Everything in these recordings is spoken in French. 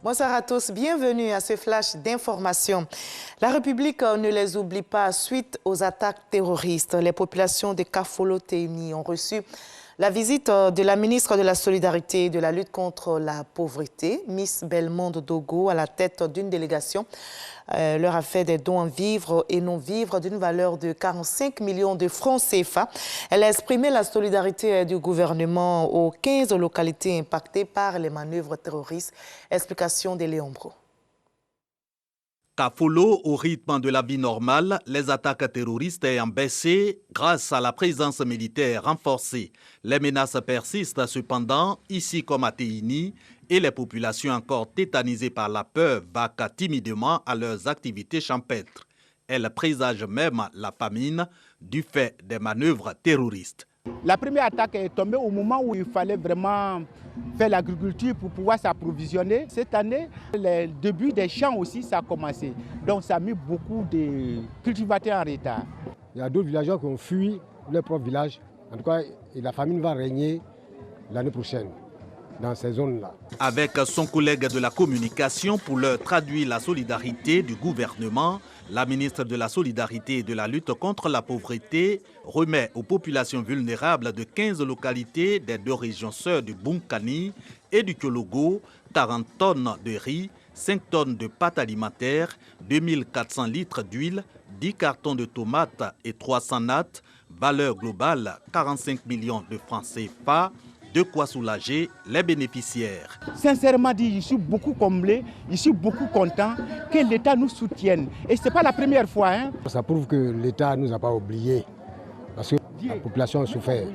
Bonsoir à tous, bienvenue à ce flash d'information. La République ne les oublie pas suite aux attaques terroristes. Les populations de Kafolo-Théouni ont reçu la visite de la ministre de la Solidarité et de la lutte contre la pauvreté, Miss Belmondo Dogo, à la tête d'une délégation. Leur a fait des dons en vivres et non-vivres d'une valeur de 45 millions de francs CFA. Elle a exprimé la solidarité du gouvernement aux 15 localités impactées par les manœuvres terroristes. Explication de Léon Bro. Kafolo, au rythme de la vie normale, les attaques terroristes ayant baissé grâce à la présence militaire renforcée. Les menaces persistent cependant, ici comme à Théouni, et les populations encore tétanisées par la peur vaquent timidement à leurs activités champêtres. Elles présagent même la famine du fait des manœuvres terroristes. La première attaque est tombée au moment où il fallait vraiment faire l'agriculture pour pouvoir s'approvisionner. Cette année, le début des champs aussi, ça a commencé. Donc ça a mis beaucoup de cultivateurs en retard. Il y a d'autres villageois qui ont fui leur propre village. En tout cas, la famine va régner l'année prochaine dans ces zones-là. Avec son collègue de la communication pour leur traduire la solidarité du gouvernement, la ministre de la Solidarité et de la lutte contre la pauvreté remet aux populations vulnérables de 15 localités des 2 régions sœurs du Bunkani et du Kyologo 40 tonnes de riz, 5 tonnes de pâtes alimentaires, 2400 litres d'huile, 10 cartons de tomates et 300 nattes, valeur globale 45 millions de francs CFA. De quoi soulager les bénéficiaires. Sincèrement dit, je suis beaucoup comblé, je suis beaucoup content que l'État nous soutienne. Et ce n'est pas la première fois. Ça prouve que l'État ne nous a pas oubliés, parce que la population a souffert.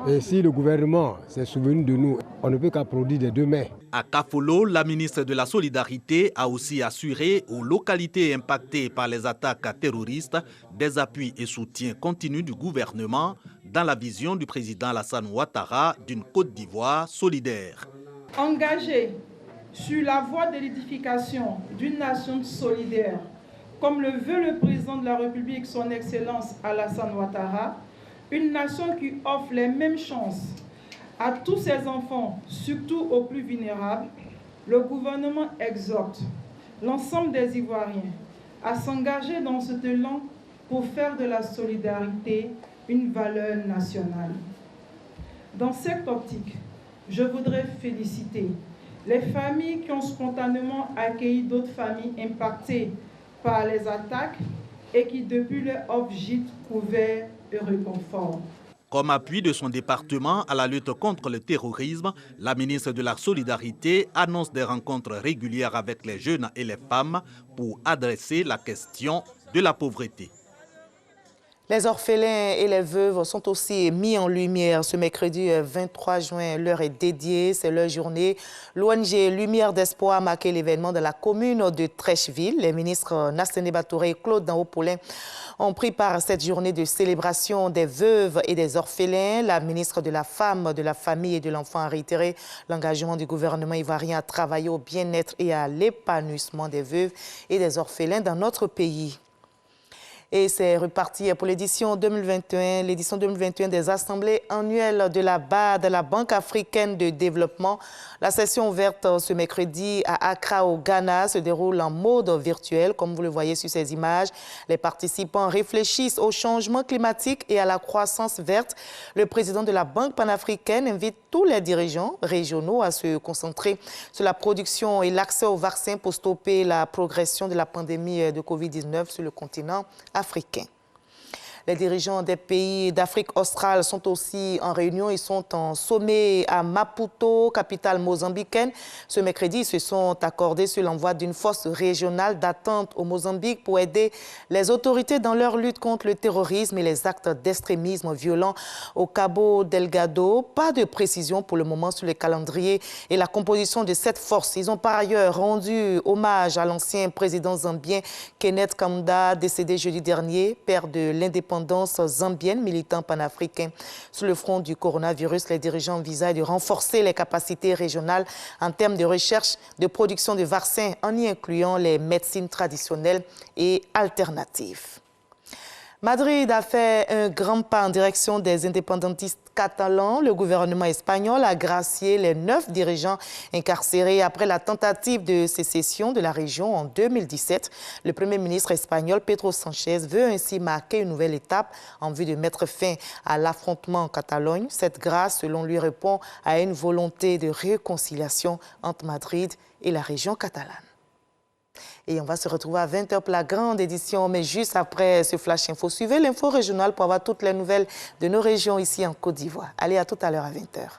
Et si le gouvernement s'est souvenu de nous, on ne peut qu'applaudir des 2 mains. À Kafolo, la ministre de la Solidarité a aussi assuré aux localités impactées par les attaques terroristes des appuis et soutiens continus du gouvernement dans la vision du président Alassane Ouattara d'une Côte d'Ivoire solidaire. Engagé sur la voie de l'édification d'une nation solidaire, comme le veut le président de la République, son Excellence Alassane Ouattara, une nation qui offre les mêmes chances à tous ses enfants, surtout aux plus vulnérables, le gouvernement exhorte l'ensemble des Ivoiriens à s'engager dans ce élan pour faire de la solidarité une valeur nationale. Dans cette optique, je voudrais féliciter les familles qui ont spontanément accueilli d'autres familles impactées par les attaques et qui depuis leur offrent gîte, couvert et réconfort. Comme appui de son département à la lutte contre le terrorisme, la ministre de la Solidarité annonce des rencontres régulières avec les jeunes et les femmes pour adresser la question de la pauvreté. Les orphelins et les veuves sont aussi mis en lumière. Ce mercredi 23 juin, l'heure est dédiée, c'est leur journée. L'ONG Lumière d'Espoir a marqué l'événement de la commune de Trècheville. Les ministres Nassene Batouré et Claude Danho-Paulin ont pris part à cette journée de célébration des veuves et des orphelins. La ministre de la Femme, de la Famille et de l'Enfant a réitéré l'engagement du gouvernement ivoirien à travailler au bien-être et à l'épanouissement des veuves et des orphelins dans notre pays. Et c'est reparti pour l'édition 2021 des assemblées annuelles de la BAD, la Banque africaine de développement. La session ouverte ce mercredi à Accra au Ghana se déroule en mode virtuel. Comme vous le voyez sur ces images, les participants réfléchissent au changement climatique et à la croissance verte. Le président de la Banque panafricaine invite tous les dirigeants régionaux à se concentrer sur la production et l'accès aux vaccins pour stopper la progression de la pandémie de Covid-19 sur le continent africain. Les dirigeants des pays d'Afrique australe sont aussi en réunion. Ils sont en sommet à Maputo, capitale mozambicaine. Ce mercredi, ils se sont accordés sur l'envoi d'une force régionale d'attente au Mozambique pour aider les autorités dans leur lutte contre le terrorisme et les actes d'extrémisme violent au Cabo Delgado. Pas de précision pour le moment sur le calendrier et la composition de cette force. Ils ont par ailleurs rendu hommage à l'ancien président zambien Kenneth Kaunda, décédé jeudi dernier, père de l'indépendance zambienne, militant panafricain. Sur le front du coronavirus, les dirigeants envisagent de renforcer les capacités régionales en termes de recherche, de production de vaccins, en y incluant les médecines traditionnelles et alternatives. Madrid a fait un grand pas en direction des indépendantistes catalans. Le gouvernement espagnol a gracié les 9 dirigeants incarcérés après la tentative de sécession de la région en 2017. Le Premier ministre espagnol Pedro Sánchez veut ainsi marquer une nouvelle étape en vue de mettre fin à l'affrontement en Catalogne. Cette grâce, selon lui, répond à une volonté de réconciliation entre Madrid et la région catalane. Et on va se retrouver à 20h pour la grande édition, mais juste après ce Flash Info. Suivez l'info régionale pour avoir toutes les nouvelles de nos régions ici en Côte d'Ivoire. Allez, à tout à l'heure à 20h.